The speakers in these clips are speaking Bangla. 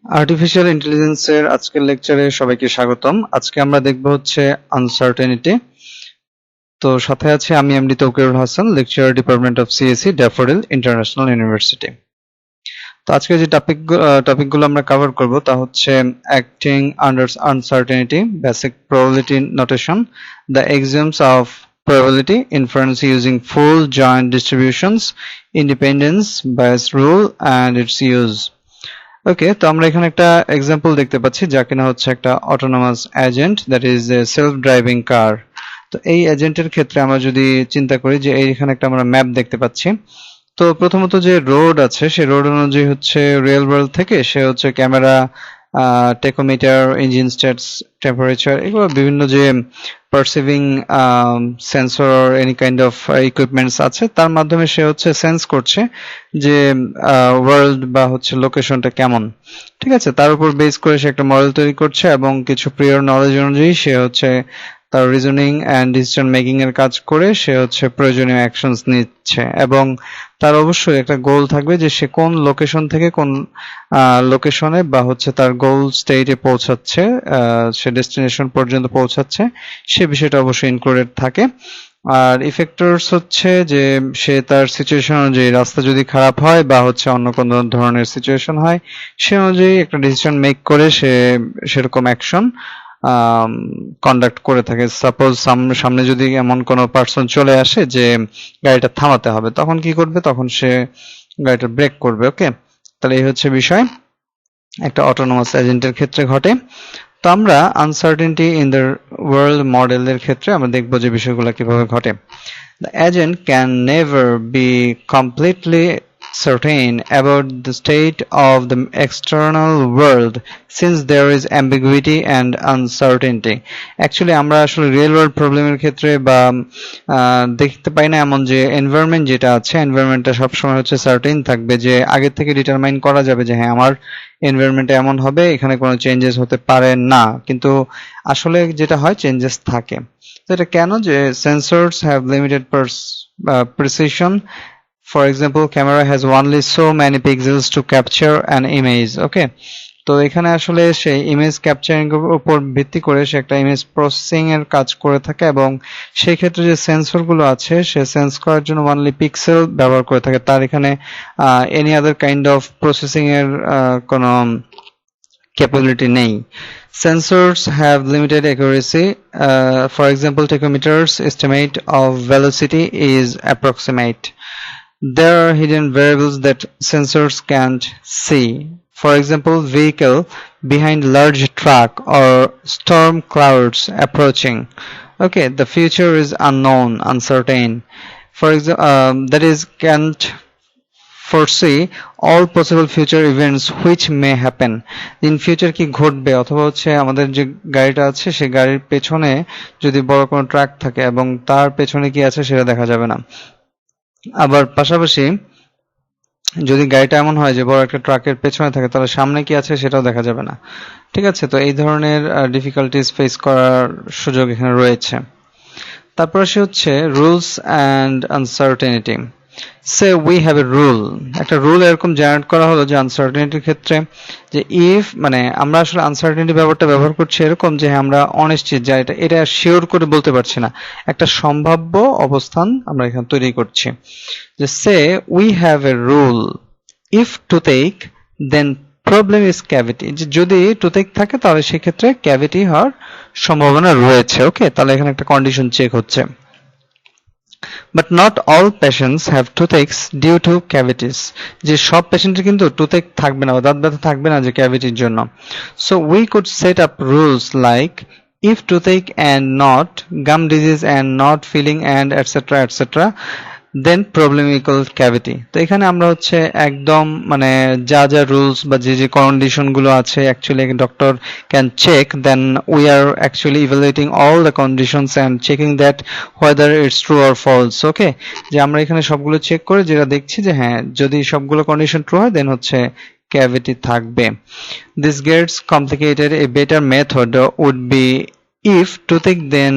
আর্টিফিশিয়াল ইন্টেলিজেন্সের আজকের লেকচারে সবাইকে স্বাগতম। আজকে আমরা দেখব হচ্ছে আনসার্টেনিটি। তো সাথে আছে আমি MD Taukirul Hasan, lecturer department of CSE, Daffodil International University. তো আজকে যে টপিকগুলো আমরা কভার করব তা হচ্ছে acting under uncertainty, basic probability notation, the examples of probability, inference using full joint distributions, independence, bias rule and its use. ওকে, তো আমরা এখানে একটা এক্সাম্পল দেখতে পাচ্ছি যা কিনা হচ্ছে একটা autonomous agent, that is a self driving কার। তো এই এজেন্টের ক্ষেত্রে আমরা যদি চিন্তা করি যে এইখানে একটা আমরা ম্যাপ দেখতে পাচ্ছি। তো প্রথমত যে রোড আছে সেই রোড অনুযায়ী হচ্ছে রিয়েল ওয়ার্ল্ড থেকে সে হচ্ছে camera, tachometer, engine stats, temperature, এগুলো বিভিন্ন যে perceiving sensor, any kind of equipments আছে তার মাধ্যমে সে হচ্ছে সেন্স করছে যে ওয়ার্ল্ড বা হচ্ছে লোকেশনটা কেমন। ঠিক আছে, তার উপর বেস করে সে একটা মডেল তৈরি করছে এবং কিছু প্রিয়র নলেজ অনুযায়ী সে হচ্ছে তার রিজনিং অ্যান্ড ডিসিশন মেকিং এর কাজ করে সে হচ্ছে প্রয়োজনীয় অ্যাকশনস নিচ্ছে এবং তার অবশ্যই একটা গোল থাকবে যে সে কোন লোকেশন থেকে কোন লোকেশনে বা হচ্ছে তার গোল স্টেটে পৌঁছাচ্ছে, সে ডেস্টিনেশন পর্যন্ত পৌঁছাচ্ছে, সে বিষয়টা অবশ্যই ইনক্লুডেড থাকে। আর ইফেক্টরস হচ্ছে যে সে তার সিচুয়েশন অনুযায়ী, রাস্তা যদি খারাপ হয় বা হচ্ছে অন্য কোনো ধরনের সিচুয়েশন হয় সে অনুযায়ী একটা ডিসিশন মেক করে সে সেরকম অ্যাকশন কন্ডাক্ট করে থাকে। সাপোজ সামনে যদি এমন কোনো পার্সন চলে আসে যে গাড়িটা থামাতে হবে, তখন কি করবে? তখন সে গাড়িটা ব্রেক করবে। ওকে, তাহলে এই হচ্ছে বিষয়, একটা অটোনোমাস এজেন্টের ক্ষেত্রে ঘটে। তো আমরা আনসার্টেনটি ইন দ্য ওয়ার্ল্ড মডেলের ক্ষেত্রে আমরা দেখব যে বিষয়গুলো কিভাবে ঘটে। The agent can never be completely certain about the state of the external world since there is ambiguity and uncertainty. Actually আমরা আসলে রিয়েল ওয়ার্ল্ড প্রবলেমের ক্ষেত্রে বা দেখতে পাই না এমন যে এনভায়রনমেন্ট যেটা আছে, এনভায়রনমেন্টটা সবসময় হচ্ছে সার্টেন থাকবে, যে আগে থেকে ডিটারমাইন করা যাবে যে হ্যাঁ আমার এনভায়রনমেন্ট এমন হবে, এখানে কোনো চেঞ্জেস হতে পারে না, কিন্তু আসলে যেটা হয় চেঞ্জেস থাকে। তো এটা কেন? যে sensors have limited precision. For example, camera has only so many pixels to capture an image. Okay, তো এখানে আসলে সেই ইমেজ ক্যাপচারিং এর উপর ভিত্তি করে সে একটা ইমেজ প্রসেসিং এর কাজ করে থাকে এবং সেই ক্ষেত্রে যে সেন্সর গুলো আছে সে সেন্স করার জন্য অনলি পিক্সেল ব্যবহার করে থাকে, তার এখানে any other kind of processing এর কোনো capability নেই। Sensors have limited accuracy. For example, tachometers estimate of velocity is approximate. There are hidden variables that sensors can't see. For example, vehicle behind large truck or storm clouds approaching. Okay, the future is unknown, uncertain. For example, that is can't foresee all possible future events which may happen. In future কি ঘটবে, অথবা হচ্ছে আমাদের যে গাড়িটা আছে সেই গাড়ির পেছনে যদি বড় কোনো ট্রাক থাকে এবং তার পেছনে কি আছে সেটা দেখা যাবে না। আবার পাশাপাশি যদি গাড়িটা এমন হয় যে বড় একটা ট্রাকের পেছনে থাকে তাহলে সামনে কি আছে সেটাও দেখা যাবে না। ঠিক আছে, তো এই ধরনের ডিফিকাল্টিজ ফেস করার সুযোগ এখানে রয়েছে। তারপর সে হচ্ছে rules and uncertainty. Say we have a rule, একটা রুল এরকম জেনারেট করা হলো যে আনসার্টেনিটির ক্ষেত্রে যে ইফ, মানে আমরা আসলে আনসার্টেনিটি ব্যাপারটা ব্যবহার করছি এরকম যে আমরা অনিশ্চিত, যা এটা শিওর করে বলতে পারছি না, একটা সম্ভাব্য অবস্থান আমরা এখানে তৈরি করছি। যে সে we have a rule if toothache then problem is cavity, যে যদি টুথেক থাকে তাহলে সেক্ষেত্রে ক্যাভিটি হওয়ার সম্ভাবনা রয়েছে। ওকে, তাহলে এখানে একটা কন্ডিশন চেক হচ্ছে। But not all patients have toothaches due to cavities. যে সব পেশেন্টের কিন্তু টুথেক থাকবে না, দাঁত ব্যথা থাকবে না যে ক্যাভিটির জন্য। So we could set up rules like if toothache and not gum disease and not feeling and etc etc then problem equals cavity. তো এখানে আমরা হচ্ছে একদম মানে যা যা রুলস বা যে যে কন্ডিশন গুলো আছে actually doctor can check, then we are actually evaluating all the conditions and checking that whether it's true or false. Okay, যে আমরা এখানে সবগুলো চেক করে যেটা দেখছি যে হ্যাঁ যদি সবগুলো কন্ডিশন ট্রু হয় দেন হচ্ছে ক্যাভিটি থাকবে। This gets complicated. A better method would be if toothache then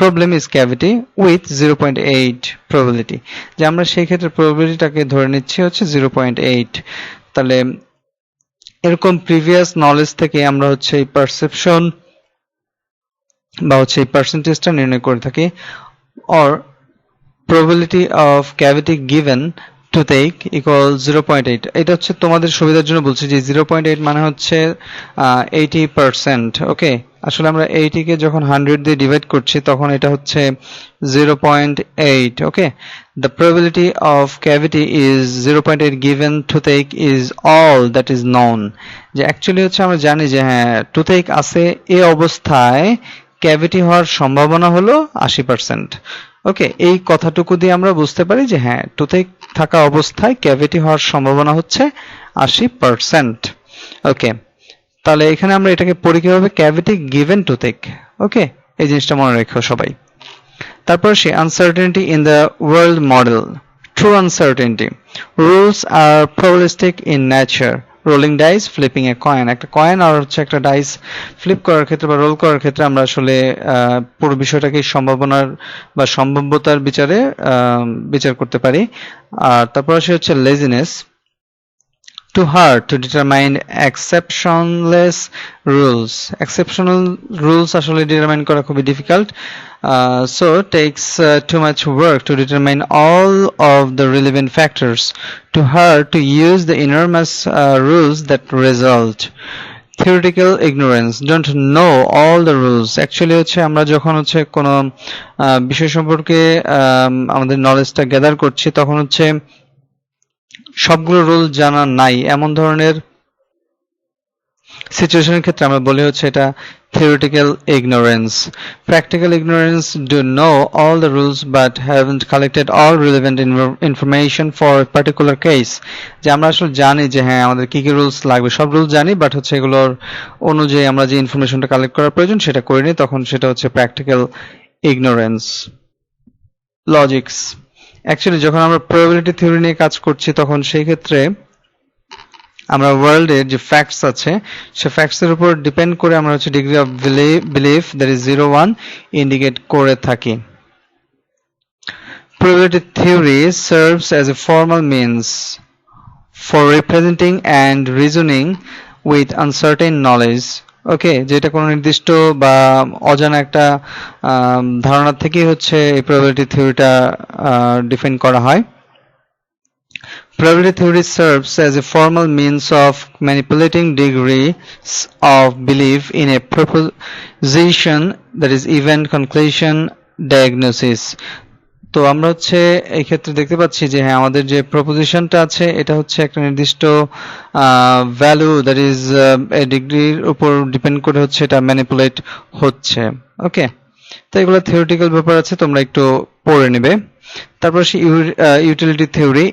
problem is cavity with 0.8 probability, যে আমরা সেই ক্ষেত্রে প্রবাবিলিটিটাকে ধরে নিচ্ছি হচ্ছে 0.8। তাহলে এরকম প্রিভিয়াস নলেজ থেকে আমরা হচ্ছে এই পারসেপশন বা হচ্ছে এই পার্সেন্টেজটা নির্ণয় করে থাকি। or probability of cavity given toothache equals 0.8। এটা হচ্ছে তোমাদের সুবিধার জন্য বলছি যে 0.8 মানে হচ্ছে 80%। ওকে, আসলে আমরা 80 কে যখন 100 দিয়ে ডিভাইড করছি তখন এটা হচ্ছে 0.8। ওকে, the probability of cavity is 0.8 given toothache is all that is known। যে অ্যাকচুয়ালি হচ্ছে আমরা জানি যে হ্যাঁ toothache আছে, এই অবস্থায় ক্যাভিটি হওয়ার সম্ভাবনা হলো 80%। ওকে, এই কথাটুকু দিয়ে আমরা বুঝতে পারি যে হ্যাঁ টুথেক থাকা অবস্থায় ক্যাভিটি হওয়ার সম্ভাবনা হচ্ছে 80%। ওকে, তাহলে এখানে আমরা এটাকে পড়ি কিভাবে, ক্যাভিটি গিভেন টুথেক। ওকে, এই জিনিসটা মনে রেখো সবাই। তারপর সে uncertainty in the world model. True uncertainty, rules are probabilistic in nature. Rolling dice, flipping a coin. একটা কয়েন আর হচ্ছে একটা ডাইস ফ্লিপ করার ক্ষেত্রে বা রোল করার ক্ষেত্রে আমরা আসলে পুরো বিষয়টাকে সম্ভাবনার বা সম্ভাব্যতার বিচারে বিচার করতে পারি। আর তারপর আসে হচ্ছে laziness, too hard to determine exceptionless rules। exceptional rules আসলে ডিটারমাইন করা খুবই difficult, so takes too much work to determine all of the relevant factors। too hard to use the enormous rules that result। theoretical ignorance, don't know all the rules। Actually হচ্ছে আমরা যখন হচ্ছে কোনো বিষয় সম্পর্কে আমাদের নলেজটা গ্যাদার করছি তখন হচ্ছে সবগুলো রুল জানা নাই, এমন ধরনের সিচুয়েশনের ক্ষেত্রে আমরা বলি হচ্ছে এটা theoretical ignorance। practical ignorance, do know all the rules but haven't collected all relevant information for a particular case। যে আমরা আসলে জানি যে হ্যাঁ আমাদের কি কি রুলস লাগবে, সব রুলস জানি বাট হচ্ছে এগুলোর অনুযায়ী আমরা যে ইনফরমেশনটা কালেক্ট করার প্রয়োজন সেটা করিনি, তখন সেটা হচ্ছে practical ignorance। লজিক্স, অ্যাকচুয়ালি যখন আমরা প্রবাবিলিটি থিওরি নিয়ে কাজ করছি তখন সেই ক্ষেত্রে আমরা ওয়ার্ল্ডের যে ফ্যাক্টস আছে সে ফ্যাক্টসের উপর ডিপেন্ড করে আমরা হচ্ছে degree of belief that is 0-1 indicate করে থাকি। Probability theory serves as a formal means for representing and reasoning with uncertain knowledge। ওকে, যেটা কোনো নির্দিষ্ট বা অজানা একটা ধারণা থেকেই হচ্ছে এই probability থিওরিটা ডিফাইন করা হয়। Probability theory serves as a formal means of manipulating degrees of belief in a proposition, that is event, conclusion, diagnosis। তো আমরা হচ্ছে এই ক্ষেত্রে দেখতে পাচ্ছি যে হ্যাঁ আমাদের যে প্রপোজিশনটা আছে এটা হচ্ছে একটা নির্দিষ্ট ভ্যালু দ্যাট ইজ এ ডিগ্রির উপর ডিপেন্ড করে হচ্ছে এটা ম্যানিপুলেট হচ্ছে। ওকে, তো এগুলো থিওরিটিক্যাল ব্যাপার আছে, তোমরা একটু পড়ে নেবে। তারপর সে utility theory,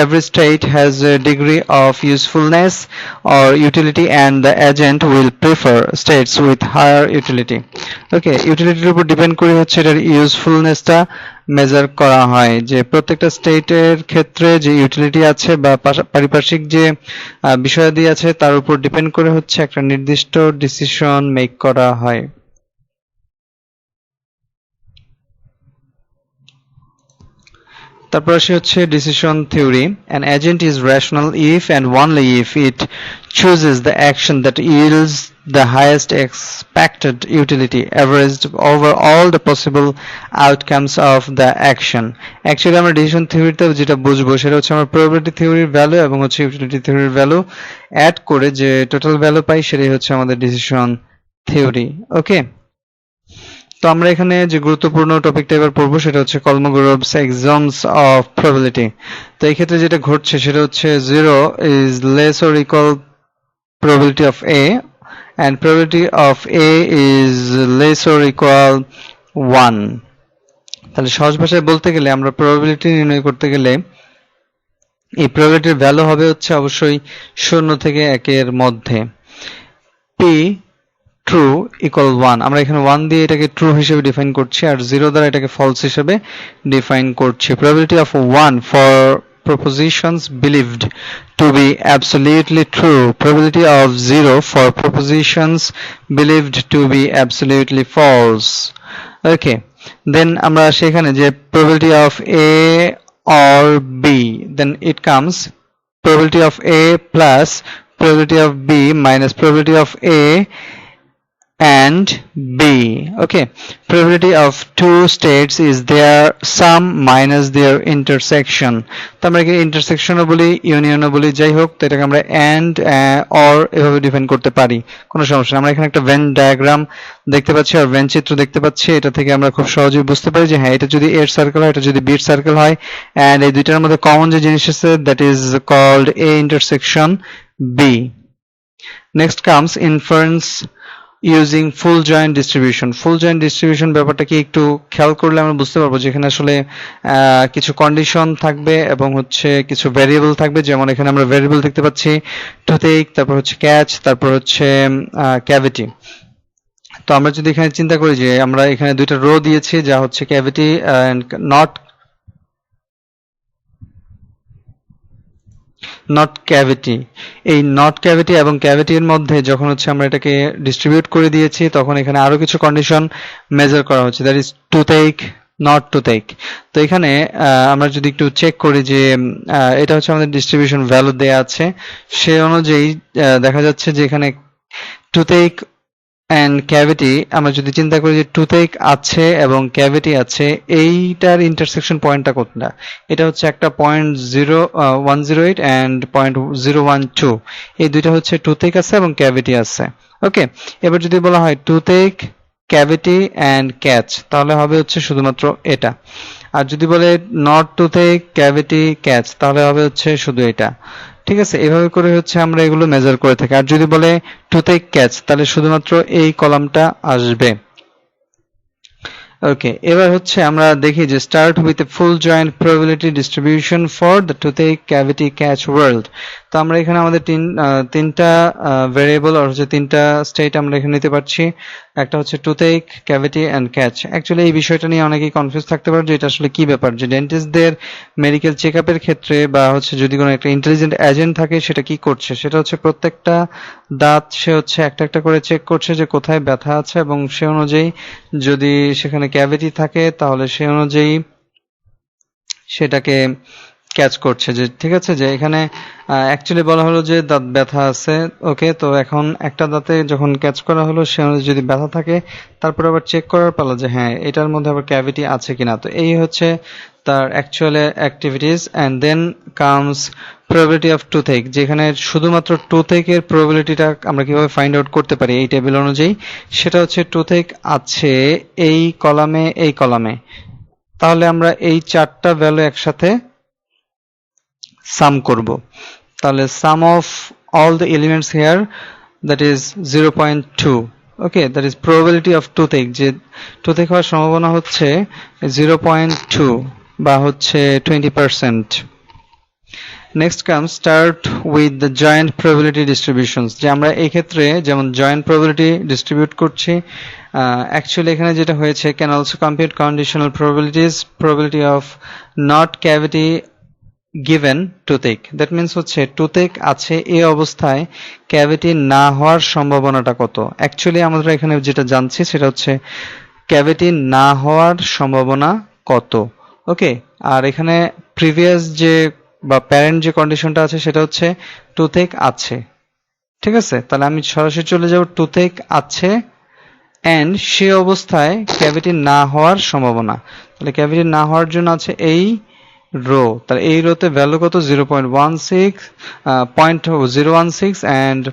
every state has a degree of usefulness or utility and the agent will prefer states with higher utility। ওকে, ইউটিলিটির উপর ডিপেন্ড করে হচ্ছে এটার ইউজফুলনেসটা মেজার করা হয়, যে প্রত্যেকটা স্টেটের ক্ষেত্রে যে ইউটিলিটি আছে বা পারিপার্শ্বিক যে বিষয়াদি আছে তার উপর ডিপেন্ড করে হচ্ছে একটা নির্দিষ্ট ডিসিশন মেক করা হয়। তারপর আসে হচ্ছে decision theory, an agent is rational if and only if it chooses the action that yields the highest expected utility averaged over all the possible outcomes of the action। Actually আমরা ডিসিশন থিওরিতে যেটা বুঝবো সেটা হচ্ছে আমরা প্রবাবিলিটি থিওরির ভ্যালু এবং হচ্ছে ইউটিলিটি থিওরির ভ্যালু অ্যাড করে যে টোটাল ভ্যালু পাই সেটাই হচ্ছে আমাদের ডিসিশন থিওরি। ওকে, তো আমরা এখানে যে গুরুত্বপূর্ণ টপিকটা এবার পড়বো সেটা হচ্ছে কলমোগোরভস এক্সাম্পলস অফ প্রবাবিলিটি। তো এই ক্ষেত্রে যেটা ঘটছে সেটা হচ্ছে 0 is less or equal probability of A and probability of A is less or equal 1। তাহলে সহজ ভাষায় বলতে গেলে আমরা প্রবাবিলিটি নির্ণয় করতে গেলে এই প্রবাবিলিটির ভ্যালু হবে হচ্ছে অবশ্যই 0 থেকে 1 এর মধ্যে। P ট্রু ইকুয়াল 1, আমরা এখানে 1 দিয়ে এটাকে ট্রু হিসেবে ডিফাইন করছি আর 0 দ্বারা এটাকে ফলস হিসেবে ডিফাইন করছি। probability of 1 for propositions believed to be absolutely true, probability of 0 for propositions believed to be absolutely false। okay, then আমরা সেখানে যে probability of A or B, then it comes probability of A plus probability of B minus probability of A and B. Okay, probability of two states is their sum minus their intersection. তো আমরা একে ইন্টারসেকশনও বলি, ইউনিয়নও বলি, যাই হোক, তো এটাকে আমরা অ্যান্ড অর এভাবে ডিফাইন করতে পারি, কোনো সমস্যা নেই। আমরা এখানে একটা ভেন ডায়াগ্রাম দেখতে পাচ্ছি আর ভেন চিত্র দেখতে পাচ্ছি, এটা থেকে আমরা খুব সহজেই বুঝতে পারি যে হ্যাঁ, এটা যদি এর সার্কেল হয়, এটা যদি বির সার্কেল হয়, অ্যান্ড এই দুইটার মধ্যে কমন যে জিনিস আছে that is called A intersection B. Next comes inference using full joint distribution. Full joint distribution ব্যাপারটা কি একটু খেয়াল করলে আমরা বুঝতে পারবো যে এখানে আসলে কিছু কন্ডিশন থাকবে এবং হচ্ছে কিছু ভ্যারিয়েবল থাকবে। যেমন এখানে আমরা ভ্যারিয়েবল দেখতে পাচ্ছি টুথেক, তারপর হচ্ছে ক্যাচ, তারপর হচ্ছে ক্যাভিটি। তো আমরা যদি এখানে চিন্তা করি যে আমরা এখানে দুইটা রো দিয়েছি যা হচ্ছে ক্যাভিটি এন্ড নট ক্যাভিটি, এই নট ক্যাভিটি এবং ক্যাভিটির মধ্যে যখন হচ্ছে আমরা এটাকে ডিস্ট্রিবিউট করে দিয়েছি তখন এখানে আরো কিছু কন্ডিশন মেজার করা হচ্ছে, দ্যাট ইজ টুথেক নট টুথেক। তো এখানে আমরা যদি একটু চেক করি যে এটা হচ্ছে আমাদের ডিস্ট্রিবিউশন ভ্যালু দেয়া আছে, সে অনুযায়ী দেখা যাচ্ছে যে এখানে টুথেক এন্ড ক্যাভিটি, আমরা যদি চিন্তা করি যে টুথেক আছে এবং ক্যাভিটি আছে, এইটার ইন্টারসেকশন পয়েন্টটা কোনটা? এটা হচ্ছে একটা 0.108 এন্ড 0.012, এই দুইটা হচ্ছে টুথেক আছে এবং ক্যাভিটি আছে। ওকে, এবার যদি বলা হয় টুথেক ক্যাভিটি এন্ড ক্যাচ, তাহলে হবে হচ্ছে শুধুমাত্র এটা। আর যদি বলে নট টুথেক ক্যাভিটি ক্যাচ, তাহলে হবে হচ্ছে শুধু এটা। ঠিক আছে, এভাবে করে হচ্ছে আমরা এগুলো মেজার করে থাকি। আর যদি বলে টুথেক ক্যাচ, তাহলে শুধুমাত্র এই কলামটা আসবে। ওকে, এবার হচ্ছে আমরা দেখি যে start with a full joint probability distribution for the toothache cavity catch world. তো আমরা এখানে আমাদের তিনটা ভেরিয়েবল আর হচ্ছে তিনটা স্টেট আমরা এখানে নিতে পারছি। একটা হচ্ছে toothache, cavity and catch. Actually এই বিষয়টা নিয়ে অনেকেই কনফিউজ থাকতে পারে যে এটা আসলে কি ব্যাপার, যে ডেন্টিস্টদের মেডিকেল চেকআপের ক্ষেত্রে বা হচ্ছে যদি কোনো একটা ইন্টেলিজেন্ট এজেন্ট থাকে সেটা কি করছে, সেটা হচ্ছে প্রত্যেকটা দাঁত সে হচ্ছে একটা একটা করে চেক করছে যে কোথায় ব্যথা আছে এবং সে অনুযায়ী যদি সেখানে ক্যাভিটি থাকে তাহলে সে অনুযায়ী সেটাকে ক্যাচ করছে। যে ঠিক আছে, যে এখানে অ্যাকচুয়ালি বলা হলো যে দাঁত ব্যথা আছে। ওকে, তো এখন একটা দাঁতে যখন ক্যাচ করা হলো সে অনুযায়ী যদি ব্যথা থাকে তারপর আবার চেক করার পালা যে হ্যাঁ এটার মধ্যে আবার ক্যাভিটি আছে কিনা। তো এই হচ্ছে তার actual activities. And then comes probability of toothache, যেখানে শুধুমাত্র টুথেকের প্রবাবিলিটিটা আমরা কিভাবে ফাইন্ড আউট করতে পারি এই টেবিল অনুযায়ী, সেটা হচ্ছে টুথেক আছে এই কলামে এই কলামে, তাহলে আমরা এই চারটা ভ্যালু একসাথে সাম করব। তাহলে sum of all the elements here that is 0.2। Okay, that is probability of toothache, যে টুথেক হওয়ার সম্ভাবনা হচ্ছে 0.2 বা হচ্ছে 20%। Next come start with the joint probability distributions, যে আমরা এই ক্ষেত্রে যেমন জয়েন্ট প্রবাবিলিটি ডিস্ট্রিবিউট করছি। অ্যাকচুয়ালি এখানে যেটা হয়েছে, can also compute conditional probabilities, probability of not cavity given toothache. That means হচ্ছে টুথেক আছে এই অবস্থায় ক্যাভিটি না হওয়ার সম্ভাবনাটা কত। অ্যাকচুয়ালি আমরা এখানে যেটা জানছি সেটা হচ্ছে ক্যাভিটি না হওয়ার সম্ভাবনা কত। ওকে, আর এখানে প্রিভিয়াস যে বা প্যারেন্ট যে কন্ডিশনটা আছে সেটা হচ্ছে টুথেক আছে। ঠিক আছে, তাহলে আমি সরাসরি চলে যাব টুথেক আছে এন্ড সে অবস্থায় ক্যাভিটি না হওয়ার সম্ভাবনা। তাহলে ক্যাভিটি না হওয়ার জন্য আছে এই রো, তাহলে এই রোতে ভ্যালু কত 0.16 এন্ড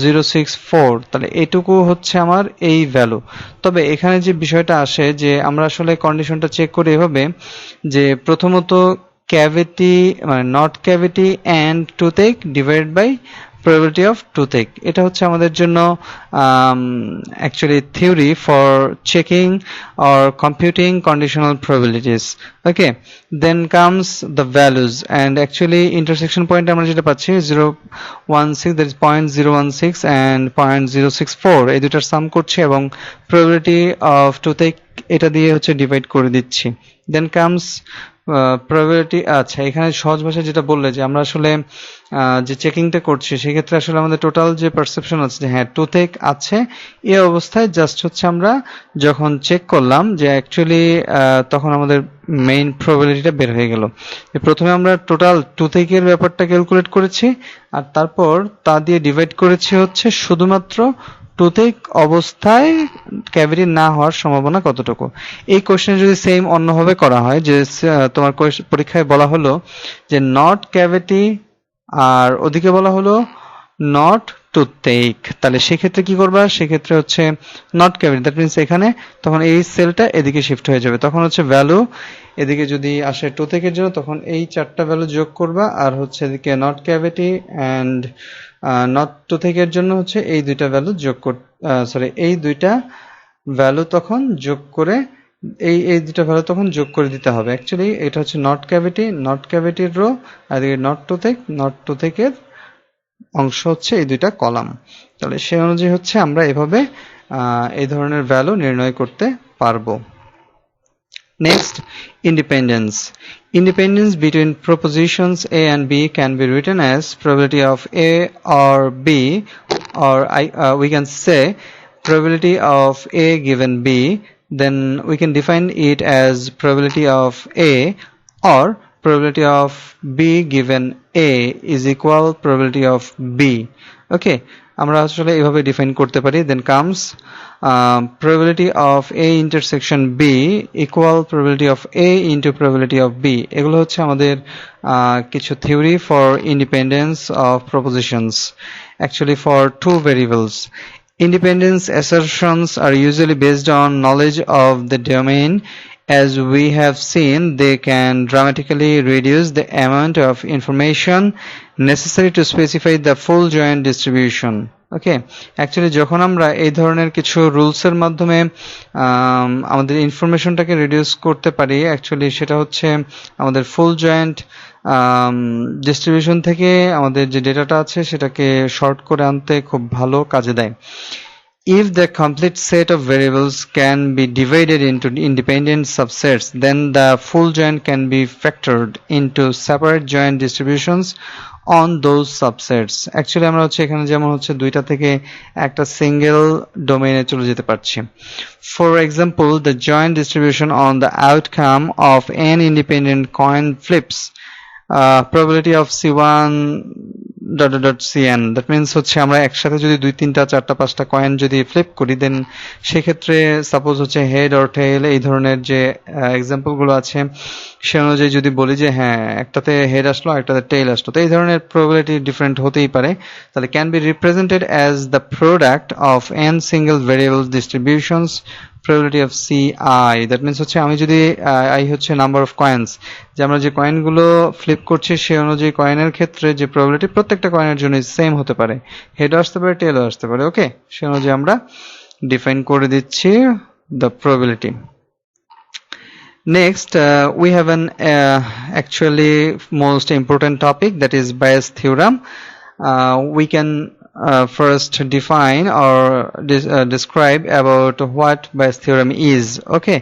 0.064, তাহলে এটুকু হচ্ছে আমার এই ভ্যালু। তবে এখানে যে বিষয়টা আসে যে আমরা আসলে কন্ডিশনটা চেক করি এভাবে যে প্রথমত ক্যাভিটি মানে not cavity and toothache divided by probability of toothache, এটা হচ্ছে আমাদের জন্য actually theory for checking or computing conditional probabilities. Okay, then comes the values and actually intersection point আমরা যেটা পাচ্ছি 0.16, that is 0.016 and 0.064, এই দুটার সাম করছি এবং probability of toothache এটা দিয়ে হচ্ছে ডিভাইড করে দিচ্ছি। Then comes প্রবাবিলিটি, আচ্ছা এখানে সহজ ভাষায় যেটা বললে যে আমরা আসলে যে চেকিংটা করছি সেক্ষেত্রে আসলে আমাদের টোটাল যে পারসেপশন আছে যে হ্যাঁ টুথেক আছে, এই অবস্থায় জাস্ট হচ্ছে আমরা যখন চেক করলাম যে অ্যাকচুয়ালি তখন আমাদের মেইন প্রবাবিলিটিটা বের হয়ে গেল। প্রথমে আমরা টোটাল টুথেকের ব্যাপারটা ক্যালকুলেট করেছি আর তারপর তা দিয়ে ডিভাইড করেছি হচ্ছে শুধুমাত্র টুথেক অবস্থায় ক্যাভিটি না হওয়ার সম্ভাবনা কতটুকু। এই কোশ্চেন যদি সেম অন্যভাবে করা হয় যে তোমার পরীক্ষায় বলা হলো যে নট ক্যাভিটি আর ওদিকে বলা হলো নট টুথেক, তাহলে সেক্ষেত্রে কি করবা, সেক্ষেত্রে হচ্ছে নট ক্যাভিটি, দ্যাট মিনস এখানে তখন এই সেলটা এদিকে শিফট হয়ে যাবে, তখন হচ্ছে ভ্যালু এদিকে যদি আসে টুথেকের জন্য তখন এই চারটা ভ্যালু যোগ করবা আর হচ্ছে এদিকে নট ক্যাভিটি অ্যান্ড নট টুথেকের জন্য হচ্ছে এই দুইটা ভ্যালু যোগ সরি এই দুইটা ভ্যালু তখন যোগ করে এই দুটো ভ্যালু তখন যোগ করে দিতে হবে। অ্যাকচুয়ালি এটা হচ্ছে নট ক্যাভিটির রো আর এদিকে নট টুথেকের অংশ হচ্ছে এই দুইটা কলাম। তাহলে সেই অনুযায়ী হচ্ছে আমরা এভাবে এই ধরনের ভ্যালু নির্ণয় করতে পারবো। Next, independence. Independence between propositions A and B can be written as probability of A or B, or we can say probability of A given B. Then we can define it as probability of A or probability of B given A is equal probability of B. Okay, আমরা আসলে এইভাবে ডিফাইন করতে পারি। Then comes probability of A intersection B equal probability of A into probability of B. এগুলো হচ্ছে আমাদের কিছু theory for independence of propositions, actually for two variables. Independence assertions are usually based on knowledge of the domain. As we have seen, they can dramatically reduce the amount of information necessary to specify the full joint distribution. Okay, actually যখন আমরা এই ধরনের কিছু রুলসের মাধ্যমে আমাদের ইনফরমেশনটাকে রিডিউস করতে পারি, অ্যাকচুয়ালি সেটা হচ্ছে আমাদের ফুল জয়েন্ট ডিস্ট্রিবিউশন থেকে আমাদের যে ডেটাটা আছে সেটাকে শর্ট করে আনতে খুব ভালো কাজে দেয়। If the complete set of variables can be divided into independent subsets, then the full joint can be factored into separate joint distributions on those subsets. Actually আমরা হচ্ছে এখানে যেমন হচ্ছে দুইটা থেকে একটা সিঙ্গেল ডোমেইনে চলে যেতে পারছি। For example, the joint distribution on the outcome of n independent coin flips, probability of C1 ... cn, that means হচ্ছে আমরা একসাথে যদি 2 3 4 5 কয়েন যদি ফ্লিপ করি, দেন সেক্ষেত্রে সাপোজ হচ্ছে হেড অর টেইল এই ধরনের যে এক্সাম্পল গুলো আছে সে অনুযায়ী যদি বলি যে হ্যাঁ একটাতে হেড আসলো একটাতে টেইল আসলো, তো এই ধরনের প্রবাবিলিটি ডিফারেন্ট হতেই পারে। তাহলে can be represented as the product of n single variable distributions probability of CI, that means হচ্ছে আমি যদি I হচ্ছে নাম্বার অফ কয়েন্স, যে আমরা যে কয়েনগুলো ফ্লিপ করছি সেই অনুযায়ী কয়েনের ক্ষেত্রে যে প্রবাবিলিটি প্রত্যেকটা কয়েনের জন্য সেম হতে পারে, হেডও আসতে পারে টেলও আসতে পারে। ওকে, সেই অনুযায়ী আমরা ডিফাইন করে দিচ্ছি the probability. Next, we have an actually most important topic, that is Bias theorem. We can first define or describe about what Bias theorem is. Okay,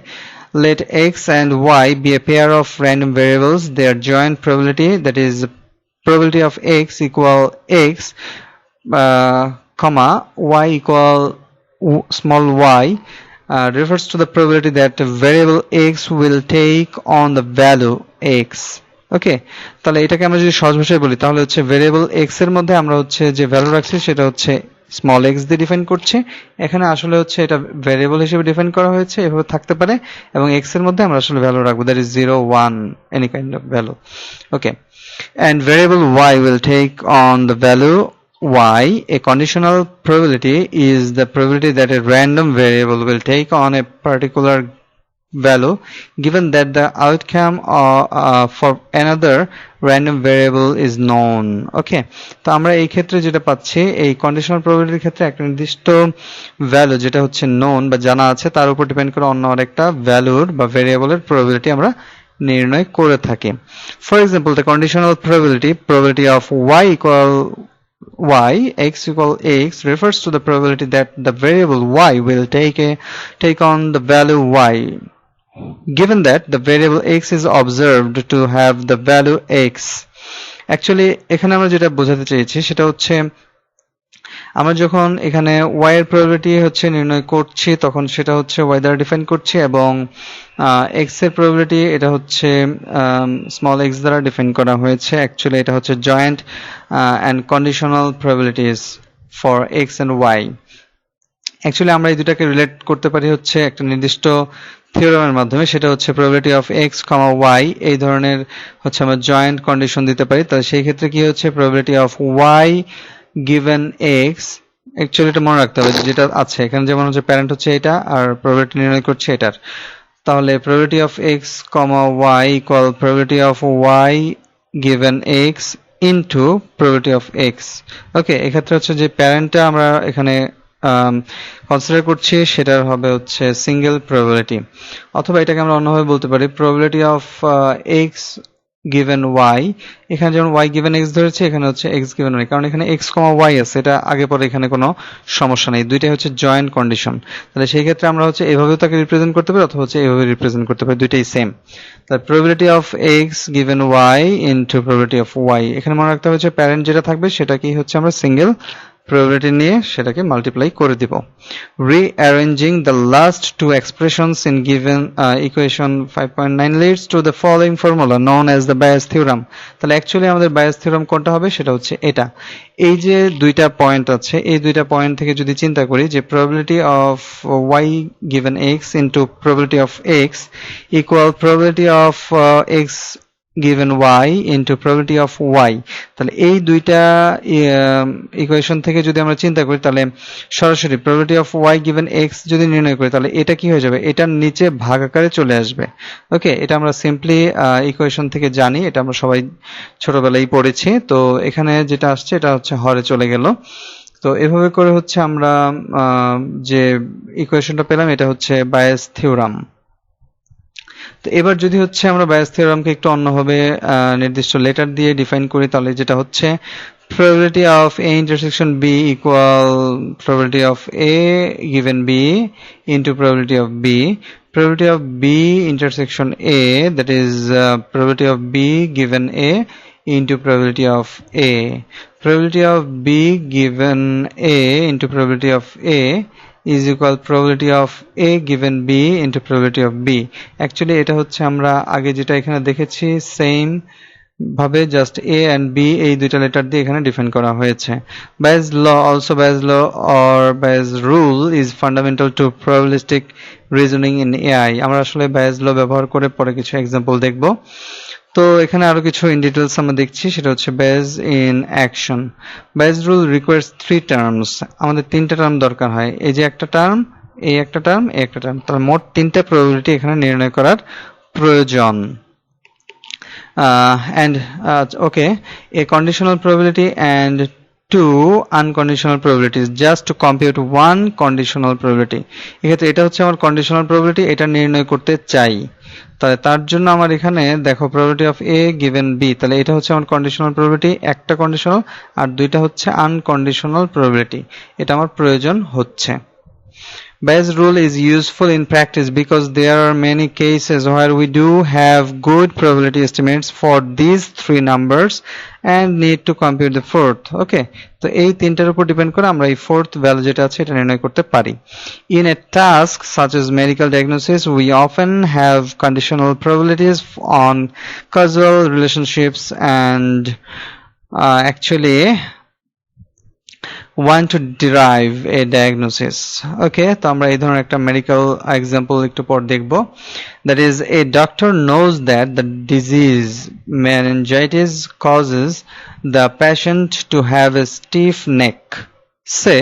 let x and y be a pair of random variables. Their joint probability, that is probability of x equal x, comma y equal small y, refers to the probability that variable x will take on the value x. ওকে, তাহলে এটাকে আমরা যদি সহজ ভাষায় বলি তাহলে হচ্ছে ভেরিয়েবল এক্স এর মধ্যে আমরা হচ্ছে যে ভ্যালু রাখছি সেটা হচ্ছে স্মল এক্স দিয়ে ডিফাইন করছি। এখানে আসলে হচ্ছে এটা ভেরিয়েবল হিসেবে ডিফাইন করা হয়েছে, এভাবে থাকতে পারে, এবং এক্স এর মধ্যে আমরা আসলে ভ্যালু রাখবো, that is 0 1 any kind of value. Okay, and variable y will take on the value y. A conditional probability is the probability that a random variable will take on a particular value given that the outcome for another random variable is known. ওকে, তো আমরা এই ক্ষেত্রে যেটা পাচ্ছি এই কন্ডিশনাল প্রবাবিলিটির ক্ষেত্রে একটা নির্দিষ্ট ভ্যালু যেটা হচ্ছে নোন বা জানা আছে তার উপর ডিপেন্ড করে অন্য আরেকটা ভ্যালুর বা ভেরিয়েবলের প্রবাবিলিটি আমরা নির্ণয় করে থাকি। For example, the conditional probability of y equal y, x equal x, refers to the probability that the variable y will take on the value y given that the variable x is observed to have the value x. Actually এখানে আমরা যেটা বোঝাতে চেয়েছি সেটা হচ্ছে আমরা যখন এখানে y এর প্রবাবিলিটি হচ্ছে নির্ণয় করছি তখন সেটা হচ্ছে y দ্বারা ডিফাইন করছি এবং x এর প্রবাবিলিটি এটা হচ্ছে স্মল x দ্বারা ডিফাইন করা হয়েছে। অ্যাকচুয়ালি এটা হচ্ছে joint and conditional probabilities for x and y। Actually আমরা এই দুটাকে রিলেট করতে পারি হচ্ছে একটা নির্দিষ্ট থিওরামের মাধ্যমে, সেটা হচ্ছে প্রবাবিলিটি অফ x, y এই ধরনের হচ্ছে আমরা জয়েন্ট কন্ডিশন দিতে পারি। তাহলে সেই ক্ষেত্রে কি হচ্ছে probability of y given x, actually এটা মনে রাখতে হবে যেটা আছে এখানে, যেমন হচ্ছে প্যারেন্ট হচ্ছে এটা আর প্রবাবিলিটি নির্ণয় করছে এটার। তাহলে probability of x, y equal probability of y given x into probability of x। ওকে, এক্ষেত্রে হচ্ছে যে প্যারেন্টটা আমরা এখানে কনসিডার করছি সেটার হবে হচ্ছে সিঙ্গেল প্রবাবিলিটি, অথবা এটাকে আমরা অন্যভাবে বলতে পারি probability of x given y। এখানে যেমন y given x ধরেছে, এখানে হচ্ছে x given y, কারণ এখানে x, y আছে, এটা আগে পরে এখানে কোনো সমস্যা নেই, দুইটাই হচ্ছে জয়েন্ট কন্ডিশন। তাহলে সেই ক্ষেত্রে আমরা হচ্ছে এভাবেও তাকে রিপ্রেজেন্ট করতে পারি অথবা হচ্ছে এভাবে রিপ্রেজেন্ট করতে পারি, দুইটাই সেম। তাহলে probability of x given y into probability of y, এখানে মনে রাখতে হবে যে প্যারেন্ট যেটা থাকবে সেটাকেই হচ্ছে আমরা সিঙ্গেল probability নিয়ে সেটাকে মাল্টিপ্লাই করে দিব। Rearranging the last two expressions in given equation 5.9 leads to the following formula known as the Bias Theorem. তাহলে অ্যাকচুয়ালি আমাদের Bias Theorem কোনটা হবে সেটা হচ্ছে এটা। এই যে দুইটা পয়েন্ট আছে, এই দুইটা পয়েন্ট থেকে যদি চিন্তা করি যে probability of y given x into probability of x equal probability of x given y into probability of y, তাহলে এই দুইটা ইকুয়েশন থেকে যদি আমরা চিন্তা করি তাহলে সরাসরি probability of y given x যদি নির্ণয় করি তাহলে এটা কি হয়ে যাবে, এটার নিচে ভাগ আকারে চলে আসবে। ওকে, এটা আমরা সিম্পলি ইকুয়েশন থেকে জানি, এটা আমরা সবাই ছোটবেলায় পড়েছি। তো এখানে যেটা আসছে এটা হচ্ছে হরে চলে গেল। তো এভাবে করে হচ্ছে আমরা যে ইকুয়েশনটা পেলাম এটা হচ্ছে বায়াস থিওরাম। তো এবার যদি হচ্ছে আমরা বায়াস থিওরামকে একটু অন্যভাবে নির্দিষ্ট লেটার দিয়ে ডিফাইন করি তাহলে যেটা হচ্ছে probability of a intersection b equal probability of a given b into probability of b, probability of b intersection a, that is probability of b given a into probability of a, probability of b given a into probability of a is equal probability of a given b into probability of b। Actually এটা হচ্ছে আমরা আগে যেটা এখানে দেখেছি সেম ভাবে জাস্ট a and b এই দুইটা লেটার দিয়ে এখানে ডিফাইন করা হয়েছে। Bayes law, also Bayes law or Bayes rule is fundamental to probabilistic reasoning in AI। আমরা আসলে Bayes law ব্যবহার করে পরে কিছু एग्जांपल দেখব। তো এখানে আরো কিছু ইন ডিটেইলস আমরা দেখছি, সেটা হচ্ছে Bayes in action। Bayes rule requires 3 terms, আমাদের তিনটা টার্ম দরকার হয়, এই যে একটা টার্ম, এই একটা টার্ম, এই একটা টার্ম, তাহলে মোট তিনটা প্রবাবিলিটি এখানে নির্ণয় করার প্রয়োজন। And okay, a conditional probability and two unconditional probabilities just to compute one conditional probability। এক্ষেত্রে এটা হচ্ছে আমার conditional probability, এটা নির্ণয় করতে চাই, তাহলে তার জন্য আমার এখানে দেখো probability of a given b, তাহলে এটা হচ্ছে আমার conditional probability, একটা conditional আর দুইটা হচ্ছে unconditional probability, এটা আমার প্রয়োজন হচ্ছে। Bayes rule is useful in practice because there are many cases where we do have good probability estimates for these three numbers and need to compute the fourth. Okay, তো এই তিনটার উপর ডিপেন্ড করে আমরা এই fourth value যেটা আছে এটা নির্ণয় করতে পারি। In a task such as medical diagnosis, we often have conditional probabilities on causal relationships and actually want to derive a diagnosis. Okay, তো আমরা এই ধরনের একটা মেডিকেল एग्जांपल একটু পর দেখব। That is, a doctor knows that the disease meningitis causes the patient to have a stiff neck, say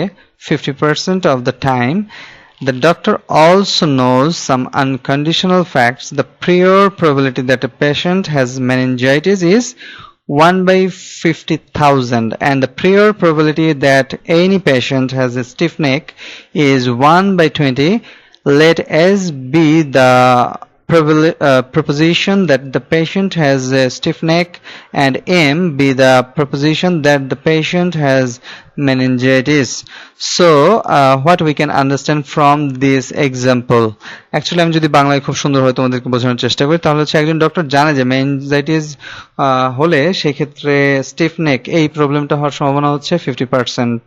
50% of the time. The doctor also knows some unconditional facts. The prior probability that a patient has meningitis is 1 by 50,000 and the prior probability that any patient has a stiff neck is 1 by 20. Let S be the proposition that the patient has a stiff neck, and M be the proposition that the patient has meningitis. So what we can understand from this example, actually আমি যদি বাংলায় খুব সুন্দর হয় তোমাদেরকে বোঝানোর চেষ্টা করি তাহলে হচ্ছে একজন ডক্টর জানে যে মেনিনজাইটিস হলে সেই ক্ষেত্রে স্টিফ নেক এই প্রবলেমটা হওয়ার সম্ভাবনা হচ্ছে 50%।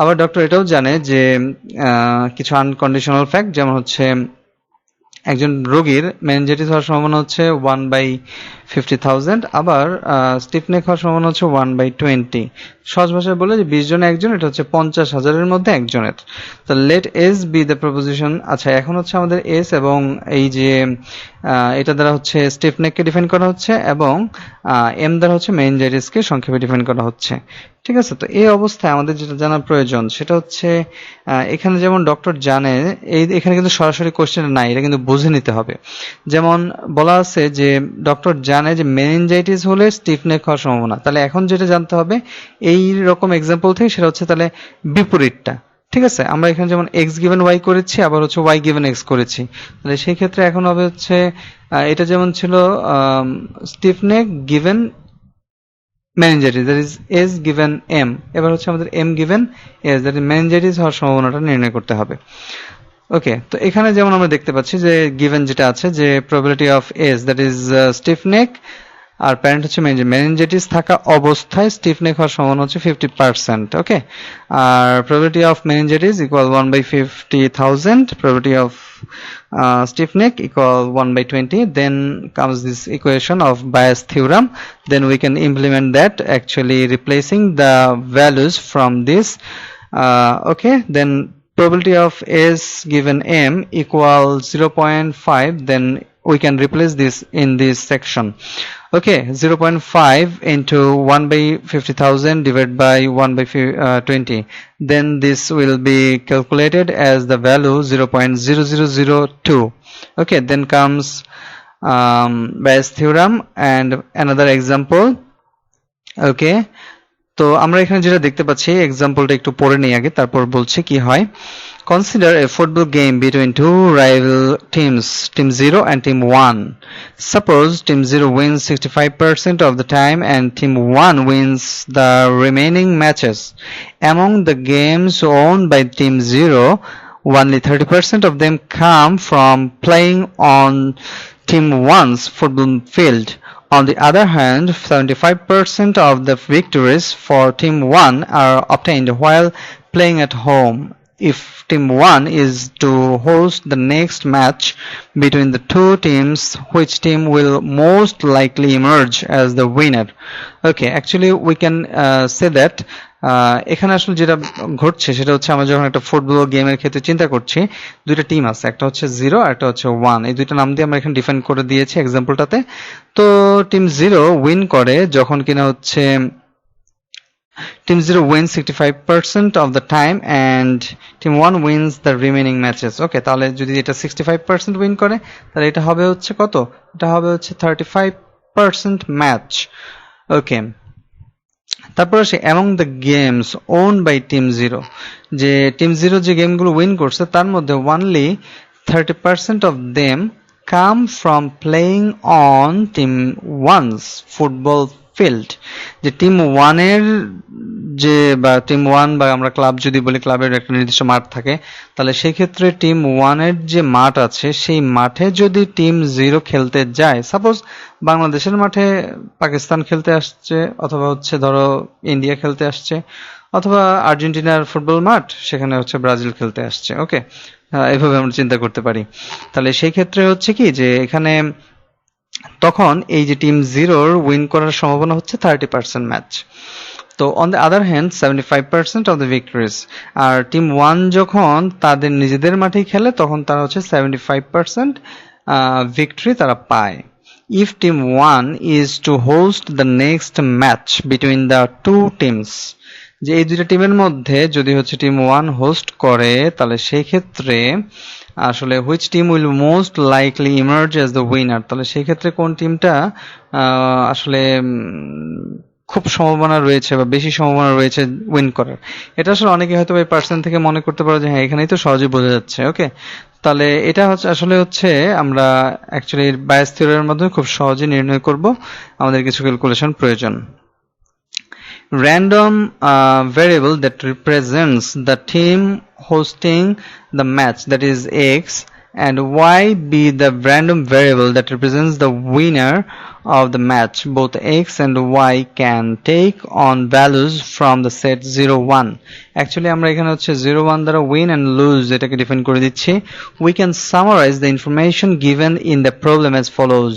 আবার ডক্টর এটাও জানে যে কিছু আনকন্ডিশনাল ফ্যাক্ট, যেমন হচ্ছে একজন রোগীর মেনিনজাইটিস হওয়ার সম্ভাবনা হচ্ছে 1/50,000, আবার স্টিফ নেক হওয়ার সম্ভাবনা হচ্ছে 1/20। সহজ ভাষায় বলে যে 20 জনে একজন, এটা হচ্ছে 50,000-এর মধ্যে একজনের। তো let S be the proposition. আচ্ছা, এখন হচ্ছে আমাদের এস এবং এই যে এটা দ্বারা হচ্ছে স্টিফ নেককে ডিফাইন করা হচ্ছে এবং এম দ্বারা হচ্ছে মেনিনজাইটিসকে সংক্ষেপে ডিফাইন করা হচ্ছে। ঠিক আছে, তো এই অবস্থায় আমাদের যেটা জানার প্রয়োজন সেটা হচ্ছে এখানে যেমন ডক্টর জানে, এখানে কিন্তু সরাসরি কোশ্চেন নাই, এটা কিন্তু বুঝে নিতে হবে। যেমন বলা আছে যে ডক্টর জানে যে মেনিনজাইটিস হলে স্টিফ নেক হওয়ার সম্ভাবনা, তাহলে এখন যেটা জানতে হবে এই রকম এক্সাম্পল থেকে সেটা হচ্ছে তাহলে বিপরীতটা। ঠিক আছে, আমরা এখানে যেমন এক্স গিভেন ওয়াই করেছি, আবার হচ্ছে ওয়াই গিভেন এক্স করেছি, তাহলে সেই ক্ষেত্রে এখন হবে হচ্ছে এটা যেমন ছিল স্টিফ নেক given meningitis, that is S given M, এবার হচ্ছে আমাদের M given S, that is meningitis হওয়ার সম্ভাবনাটা নির্ণয় করতে হবে। ওকে, তো এখানে যেমন আমরা দেখতে পাচ্ছি যে গিভেন যেটা আছে যে probability of S, that is stiff neck, আর প্যারেন্ট হচ্ছে মেনিনজাইটিস থাকা অবস্থায় স্টিফ নেক হওয়ার সম্ভাবনা হচ্ছে 50%। ওকে, আর probability of meningitis equal 1/50,000, probability of stiff neck equal 1/20. Then comes this equation of Bias theorem. Then we can implement that, actually replacing the values from this. Okay, then probability of S given M equal 0.5. Then we can replace this in this section. Okay, 0.5 into 1/50,000 divided by 1/20. Then this will be calculated as the value 0.0002. Okay, then comes Bayes theorem and another example. Okay, তো আমরা এখানে যেটা দেখতে পাচ্ছি এক্সাম্পলটা একটু পড়ে নেই আগে, তারপর বলছি কি হয়। Consider a football game between two rival teams, Team 0 and Team 1. Suppose Team 0 wins 65% of the time and Team 1 wins the remaining matches. Among the games owned by Team 0, only 30% of them come from playing on Team 1's football field. On the other hand, 75% of the victories for Team 1 are obtained while playing at home. If Team 1 is to host the next match between the two teams, which team will most likely emerge as the winner? Okay, actually we can say that এখানে আসলে যেটা ঘটছে সেটা হচ্ছে আমরা যখন একটা ফুটবল গেমের ক্ষেত্রে চিন্তা করছি, দুইটা টিম আছে, একটা হচ্ছে 0 আর একটা হচ্ছে 1, এই দুইটা নাম দিয়ে আমরা এখানে ডিফাইন করে দিয়েছি এক্সাম্পলটাতে। তো টিম 0 উইন করে যখন কিনা হচ্ছে Team 0 wins 65% of the time and Team 1 wins the remaining matches. Okay, তাহলে যদি এটা 65% উইন করে তাহলে এটা হবে হচ্ছে কত? এটা হবে হচ্ছে 35% ম্যাচ। ওকে, তারপর আসে among the games owned by Team 0, যে টিম 0 যে গেমগুলো উইন করছে তার মধ্যে only 30% of them come from playing on Team 1's football field. যে টিম 1 এর যে বা টিম 1 বা আমরা ক্লাব যদি বলি ক্লাবের একটা নির্দিষ্ট মাঠ থাকে, তাহলে সেই ক্ষেত্রে টিম 1 এর যে মাঠ আছে সেই মাঠে যদি টিম 0 খেলতে যায়, সাপোজ বাংলাদেশের মাঠে পাকিস্তান খেলতে আসছে, অথবা হচ্ছে ধরো ইন্ডিয়া খেলতে আসছে, অথবা আর্জেন্টিনার ফুটবল মাঠ সেখানে হচ্ছে ব্রাজিল খেলতে আসছে। ওকে, এইভাবে আমরা চিন্তা করতে পারি। তাহলে সেই ক্ষেত্রে হচ্ছে কি যে এখানে তখন এই যে টিম 0 উইন করার সম্ভাবনা হচ্ছে 30% ম্যাচ। তো on the other hand 75% of the victories, আর টিম 1 যখন তাদের নিজেদের মাঠেই খেলে তখন তারা হচ্ছে 75% ভিক্টরি তারা পায়। If team 1 is to host the next match between the two teams, যে এই দুইটা টিমের মধ্যে যদি হচ্ছে টিম 1 হোস্ট করে তাহলে সেই ক্ষেত্রে আসলে which team will most likely emerge as the winner, তাহলে সেই ক্ষেত্রে কোন টিমটা আসলে খুব সম্ভাবনা রয়েছে বা বেশি সম্ভাবনা রয়েছে উইন করার। এটা আসলে অনেকে হয়তো এই পার্সেন্ট থেকে মনে করতে পারো যে হ্যাঁ এখানেই তো সহজেই বোঝা যাচ্ছে। ওকে, তাহলে এটা হচ্ছে আমরা অ্যাকচুয়ালি বায়াস থিওরির মাধ্যমে খুব সহজে নির্ণয় করব। আমাদের কিছু ক্যালকুলেশন প্রয়োজন। Random variable that represents the team hosting the match, that is X, and Y be the random variable that represents the winner of the match. Both X and Y can take on values from the set 0, 1. Actually আমরা এখানে হচ্ছে 0, 1 দ্বারা win and lose এটাকে ডিফাইন করে দিচ্ছি। We can summarize the information given in the problem as follows.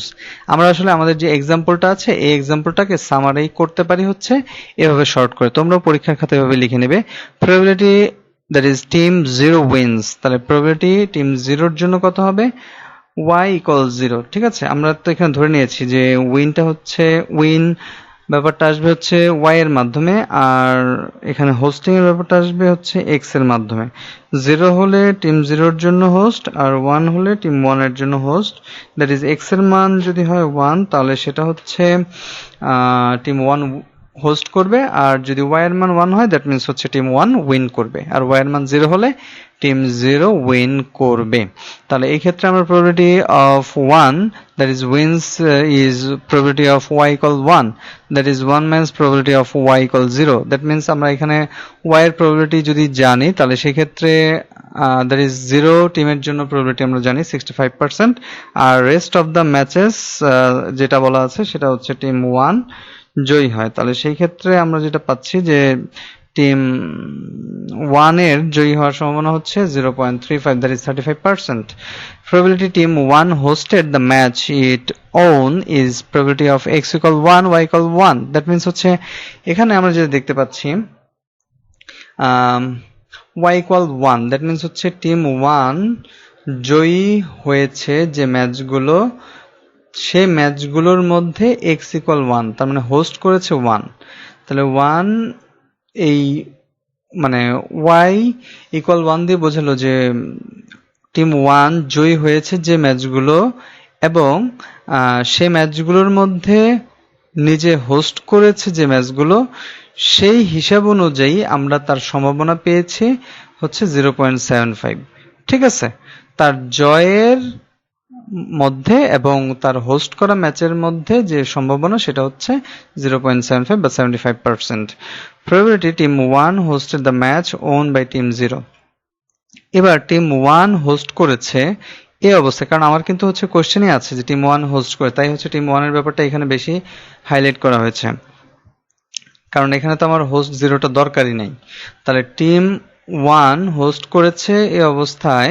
আমরা আসলে আমাদের যে এক্সাম্পলটা আছে এই এক্সাম্পলটাকে সামারি করতে পারি হচ্ছে এভাবে শর্ট করে। তোমরা পরীক্ষার খাতায় এভাবে লিখে নেবে probability that is team 0 wins, তাহলে probability team 0 এর জন্য কত হবে y equals 0। ঠিক আছে, আমরা তো এখানে ধরে নিয়েছি যে উইনটা হচ্ছে উইন ব্যাপারটা আসবে হচ্ছে y এর মাধ্যমে, আর এখানে হোস্টিং এর ব্যাপারটা আসবে হচ্ছে x এর মাধ্যমে। 0 হলে টিম 0 এর জন্য হোস্ট আর 1 হলে টিম 1 এর জন্য হোস্ট। দ্যাট ইজ x এর মান যদি হয় 1 তাহলে সেটা হচ্ছে টিম 1 হোস্ট করবে, আর যদি y এর মান 1 হয় দ্যাট মিন্স হচ্ছে টিম 1 উইন করবে, আর y এর মান 0 হলে টিম 0 উইন করবে। তাহলে এই ক্ষেত্রে আমরা probability of 1 that is wins is probability of y equal 1, that is 1 minus probability of y equal 0. that means আমরা এখানে y এর probability যদি জানি তাহলে সেই ক্ষেত্রে that is 0 টিমের জন্য probability আমরা জানি 65%, আর rest of the matches যেটা বলা আছে সেটা হচ্ছে টিম 1 জয়ী হয়। তাহলে সেই ক্ষেত্রে আমরা যেটা পাচ্ছি যে টিম 1 এর জয়ী হওয়ার সম্ভাবনা হচ্ছে 0.35, that is 35%. Probability team 1 hosted the match it own is probability of x equal 1, y equal 1. that means হচ্ছে এখানে আমরা যেটা দেখতে পাচ্ছি y equal 1, that means হচ্ছে টিম 1 জয়ী হয়েছে যে ম্যাচগুলো, সেই ম্যাচগুলোর মধ্যে x equal 1, তার মানে হোস্ট করেছে 1। তাহলে 1 এই মানে y equal 1 দিয়ে বোঝালো যে টিম 1 জয়ী হয়েছে যে ম্যাচগুলো এবং সেই ম্যাচগুলোর মধ্যে নিজে হোস্ট করেছে যে ম্যাচগুলো, সেই হিসাব অনুযায়ী আমরা তার সম্ভাবনা পেয়েছি হচ্ছে 0.75। ঠিক আছে, তার জয়ের মধ্যে এবং তার হোস্ট করা ম্যাচের মধ্যে যে সম্ভাবনা সেটা হচ্ছে 0.75 বা 75%. Probability team 1 hosted the match owned by team 0. এবার টিম 1 হোস্ট করেছে এই অবস্থায়, কারণ আমার কিন্তু হচ্ছে কোশ্চেনই আছে যে টিম 1 হোস্ট করে, তাই হচ্ছে টিম 1 এর ব্যাপারটা এখানে বেশি হাইলাইট করা হয়েছে, কারণ এখানে তো আমার হোস্ট 0টা দরকারই নেই। তাহলে টিম 1 হোস্ট করেছে এই অবস্থায়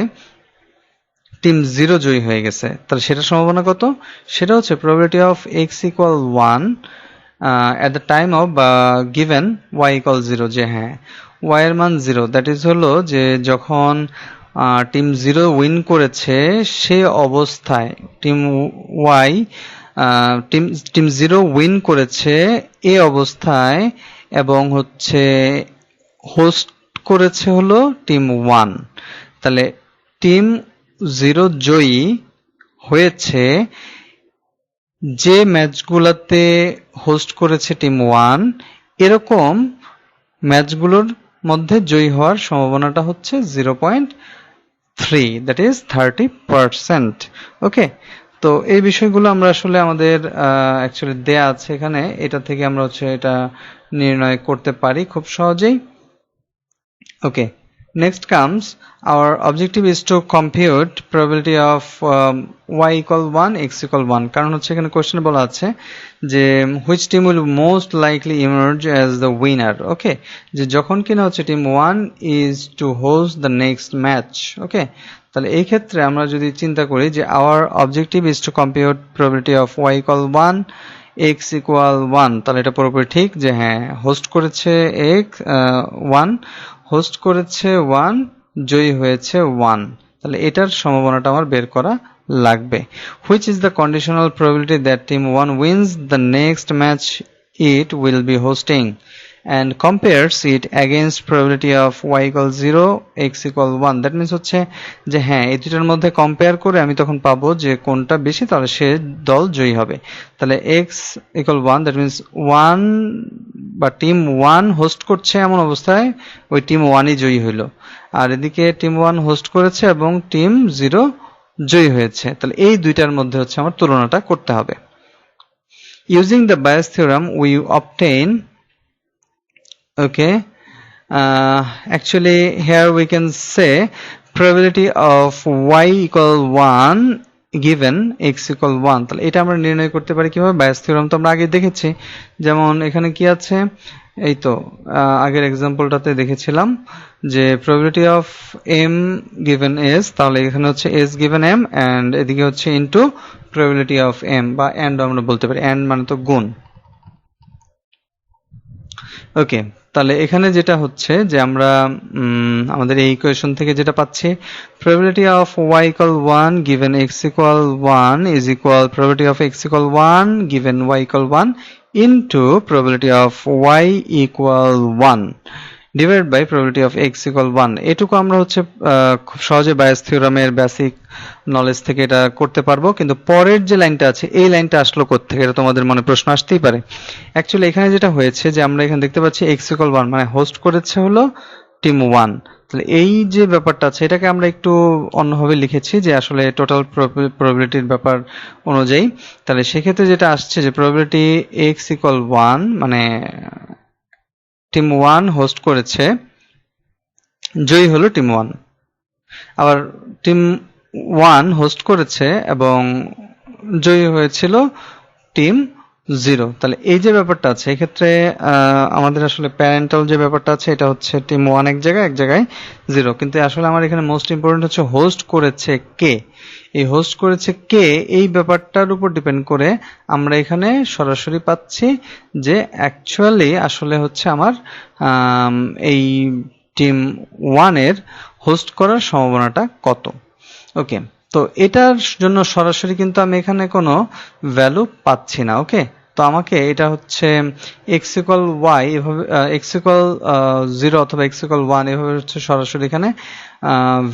টিম 0 জয়ী হয়ে গেছে, তাহলে সেটার সম্ভাবনা কত? সেটা হচ্ছে probability of x equal 1 at the time of given y equal 0, যে হ্যাঁ y এর মান 0, দ্যাট ইজ হলো যে যখন টিম 0 উইন করেছে সেই অবস্থায় টিম y টিম 0 উইন করেছে এই অবস্থায় এবং হচ্ছে হোস্ট করেছে হলো টিম 1। তাহলে টিম 0 জয়ী হয়েছে যে ম্যাচগুলোতে হোস্ট করেছে টিম 1, এরকম ম্যাচগুলোর মধ্যে জয়ী হওয়ার সম্ভাবনাটা হচ্ছে 0.3, দ্যাট ইজ 30%। ওকে, তো এই বিষয়গুলো আমরা আসলে আমাদের অ্যাকচুয়ালি দেয়া আছে এখানে, এটা থেকে আমরা হচ্ছে এটা নির্ণয় করতে পারি খুব সহজেই। ওকে, next comes our objective is to compute probability of y equal 1, x equal 1, কারণ হচ্ছে এখানে কোশ্চেন বলা আছে যে which team will most likely emerge as the winner. ওকে, যে যখন কিনা হচ্ছে team 1 is to host the next match. ওকে, তাহলে এই ক্ষেত্রে আমরা যদি চিন্তা করি যে our objective is to compute probability of y equal 1, x equal 1, তাহলে এটা পুরোপুরি ঠিক যে হ্যাঁ হোস্ট করেছে x 1, হোস্ট করেছে 1, জয়ী হয়েছে 1, তাহলে এটার সম্ভাবনাটা আমার বের করা লাগবে। Which is the conditional probability that team 1 wins the next match it will be hosting? and compares it against probability of y equal 0 x equal 1 that means হচ্ছে যে হ্যাঁ এই দুটোর মধ্যে কম্পেয়ার করে আমি তখন পাবো যে কোনটা বেশি তাহলে সে দল জয়ী হবে তাহলে x equal 1 that means 1 বা টিম 1 হোস্ট করছে এমন অবস্থায় ওই টিম 1ই জয়ী হলো আর এদিকে টিম 1 হোস্ট করেছে এবং টিম 0 জয়ী হয়েছে তাহলে এই দুইটার মধ্যে হচ্ছে আমার তুলনাটা করতে হবে using the Bias theorem we obtain okay actually here we can say probability of y equal 1 given x equal 1 তাহলে এটা আমরা নির্ণয় করতে পারি কিভাবে Bias theorem তো আমরা আগে দেখেছি যেমন এখানে কি আছে এই তো আগের एग्जांपलটাতে দেখেছিলাম যে probability of m given s তাহলে এখানে হচ্ছে s given m and এদিকে হচ্ছে into probability of m বা and আমরা বলতে পারি and মানে তো গুণ ওকে তাহলে এখানে যেটা হচ্ছে যে আমরা আমাদের এই ইকুয়েশন থেকে যেটা পাচ্ছি probability of y equal 1 given x equal 1 is equal probability of x equal 1 given y equal 1 into probability of y equal 1 divided by probability of x equal 1 এটুকু আমরা হচ্ছে খুব সহজে বায়াস থিওরামের বেসিক নলেজ থেকে এটা করতে পারবো কিন্তু পরের যে লাইনটা আছে এই লাইনটা আসলো কোথা থেকে এটা তোমাদের মনে প্রশ্ন আসতেই পারে অ্যাকচুয়ালি এখানে যেটা হয়েছে যে আমরা এখানে দেখতে পাচ্ছি x equal 1 মানে হোস্ট করেছে হলো টিম 1 তাহলে এই যে ব্যাপারটা আছে এটাকে আমরা একটু অন্যভাবে লিখেছি যে আসলে টোটাল প্রবাবিলিটির ব্যাপার অনুযায়ী তাহলে সেক্ষেত্রে যেটা আসছে যে প্রবাবিলিটি x equal 1 মানে টিম 1 হোস্ট করেছে জয়ী হলো টিম 1 আবার টিম 1 হোস্ট করেছে এবং জয়ী হয়েছিল টিম 0 তাহলে এই যে ব্যাপারটা আছে এই ক্ষেত্রে আমাদের আসলে প্যারেন্টাল যে ব্যাপারটা আছে এটা হচ্ছে টিম 1 এক জায়গায় 0 কিন্তু আসলে আমার এখানে মোস্ট ইম্পর্টেন্ট হচ্ছে হোস্ট করেছে কে এই হোস্ট করেছে কে এই ব্যাপারটার উপর ডিপেন্ড করে আমরা এখানে সরাসরি পাচ্ছি যে অ্যাকচুয়ালি আসলে হচ্ছে আমার এই টিম 1 এর হোস্ট করার সম্ভাবনাটা কত ওকে তো এটার জন্য সরাসরি কিন্তু আমি এখানে কোনো ভ্যালু পাচ্ছি না ওকে তো আমাকে এটা হচ্ছে x equal y এভাবে x equal 0 অথবা x equal 1 এভাবে হচ্ছে সরাসরি এখানে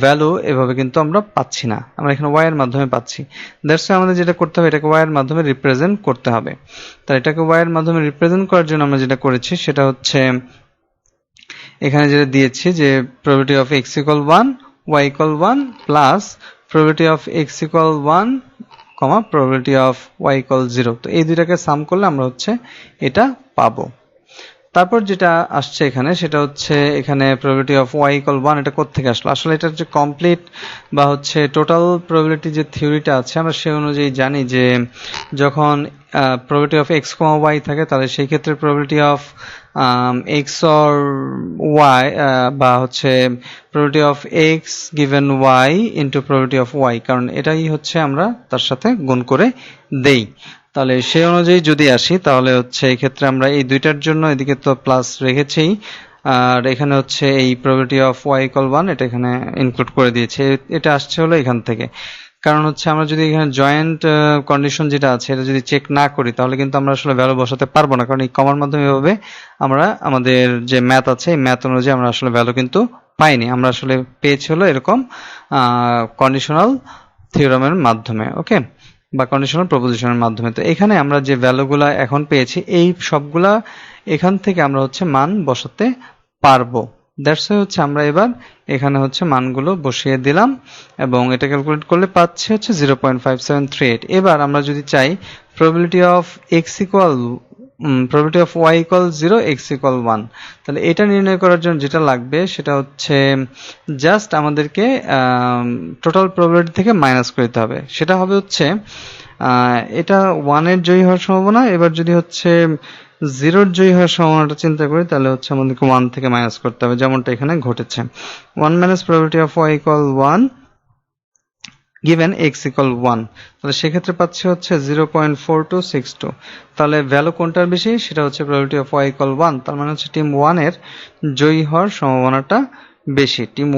ভ্যালু এভাবে কিন্তু আমরা পাচ্ছি না আমরা এখানে y এর মাধ্যমে পাচ্ছি দ্যাটস ওয়াই আমাদের যেটা করতে হবে এটাকে y এর মাধ্যমে রিপ্রেজেন্ট করতে হবে তাই এটাকে y এর মাধ্যমে রিপ্রেজেন্ট করার জন্য আমরা যেটা করেছি সেটা হচ্ছে এখানে যেটা দিয়েছি যে probability of x equal 1 y equal 1 plus probability of x equal 1 comma probability of y equal 0 তো এই দুইটাকে সাম করলে আমরা হচ্ছে এটা পাবো তারপর যেটা আসছে এখানে সেটা হচ্ছে এখানে probability of y equal 1 এটা কোথা থেকে আসলো আসলে এটা যে কমপ্লিট বা হচ্ছে টোটাল probability যে থিওরিটা আছে আমরা সেই অনুযায়ী জানি যে যখন probability of x, y থাকে তাহলে সেই ক্ষেত্রে probability of x or y বা হচ্ছে probability of x given y into probability of y কারণ এটাই হচ্ছে আমরা তার সাথে গুণ করে দেই তাহলে সেই অনুযায়ী যদি আসি তাহলে হচ্ছে এই ক্ষেত্রে আমরা এই দুইটার জন্য এদিকে তো প্লাস রেখেছি আর এখানে হচ্ছে এই probability of y equal 1 এটা এখানে ইনক্লুড করে দিয়েছি এটা আসছে হলো এখান থেকে কারণ হচ্ছে আমরা যদি এখানে জয়েন্ট কন্ডিশন যেটা আছে এটা যদি চেক না করি তাহলে কিন্তু আমরা আসলে ভ্যালু বসাতে পারবো না কারণ এই কমার মাধ্যমে এভাবে আমরা আমাদের যে ম্যাথ আছে এই ম্যাথ অনুযায়ী আমরা আসলে ভ্যালু কিন্তু পাইনি আমরা আসলে পেয়েছি হলো এরকম কন্ডিশনাল থিওরামের মাধ্যমে ওকে বা কন্ডিশনাল প্রপোজিশনের মাধ্যমে তো এখানে আমরা যে ভ্যালুগুলা এখন পেয়েছি এই সবগুলা এখান থেকে আমরা হচ্ছে মান বসাতে পারবো দ্যাটস ওয়াই হচ্ছে আমরা এবার এখানে হচ্ছে মানগুলো বসিয়ে দিলাম এবং এটা ক্যালকুলেট করলে পাচ্ছি হচ্ছে 0.5738 এবার আমরা যদি চাই probability of x equal probability of y equal 0 x equal 1 তাহলে এটা নির্ণয় করার জন্য যেটা লাগবে সেটা হচ্ছে জাস্ট আমাদেরকে টোটাল probability থেকে মাইনাস করে দিতে হবে সেটা হবে হচ্ছে এটা 1 এর জয়ী হওয়ার সম্ভাবনা এবার যদি হচ্ছে 0 এর জয়ী হওয়ার সম্ভাবনাটা চিন্তা করি তাহলে হচ্ছে আমাদেরকে 1 থেকে মাইনাস করতে হবে যেমনটা এখানে ঘটেছে 1 minus probability of y equal 1 given x equal 1 তাহলে সেই ক্ষেত্রে পাচ্ছি হচ্ছে 0.4262 তাহলে ভ্যালু কোনটার বেশি সেটা হচ্ছে probability of y equal 1 তার মানে হচ্ছে টিম 1 এর জয়ী হওয়ার সম্ভাবনাটা বেশি team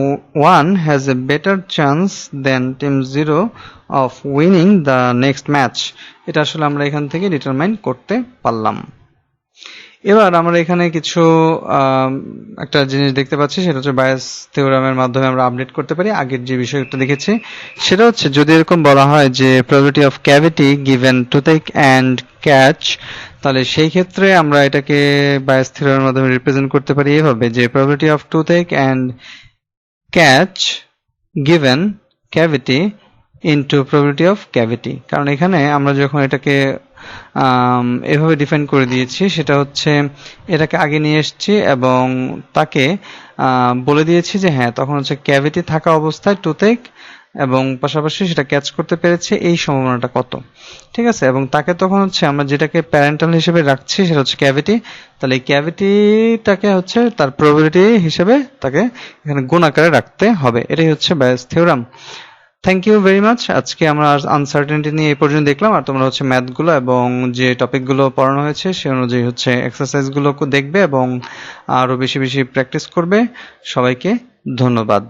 1 has a better chance than team 0 of winning the next match এটা আসলে আমরা এখান থেকে ডিটারমাইন করতে পারলাম এবার আমরা এখানে কিছু একটা জিনিস দেখতে পাচ্ছি, সেটা হচ্ছে বায়াস থিওরামের মাধ্যমে আমরা আপডেট করতে পারি আগের যে বিষয়টা দেখেছি। সেটা হচ্ছে যদি এরকম বলা হয় যে probability of cavity given toothache and catch, তাহলে সেই ক্ষেত্রে আমরা এটাকে বায়াস থিওরামের মাধ্যমে রিপ্রেজেন্ট করতে পারি এভাবে যে probability of toothache and catch given cavity into probability of cavity. কারণ এখানে আমরা যখন এটাকে এভাবে ডিফাইন করে দিয়েছি, সেটা হচ্ছে এটাকে আগে নিয়ে এসেছি এবং তাকে বলে দিয়েছি যে হ্যাঁ তখন হচ্ছে ক্যাভিটি থাকা অবস্থায় টুথেক এবং পাশাপাশি সেটা ক্যাচ করতে পেরেছে এই সম্ভাবনাটা কত, ঠিক আছে। এবং তাকে তখন হচ্ছে আমরা যেটাকে প্যারেন্টাল হিসেবে রাখছি সেটা হচ্ছে ক্যাভিটি, তাহলে এই ক্যাভিটিটাকে হচ্ছে তার প্রবাবিলিটি হিসেবে তাকে এখানে গুণ আকারে রাখতে হবে। এটাই হচ্ছে Bayes theorem. Thank you very much. আজকে আমরা আনসার্টেনিটি নিয়ে এই পর্যন্ত দেখলাম, আর তোমরা হচ্ছে ম্যাথগুলো এবং যে টপিকগুলো পড়ানো হয়েছে সে অনুযায়ী হচ্ছে এক্সারসাইজগুলো দেখবে এবং আরো বেশি বেশি প্র্যাকটিস করবে। সবাইকে ধন্যবাদ।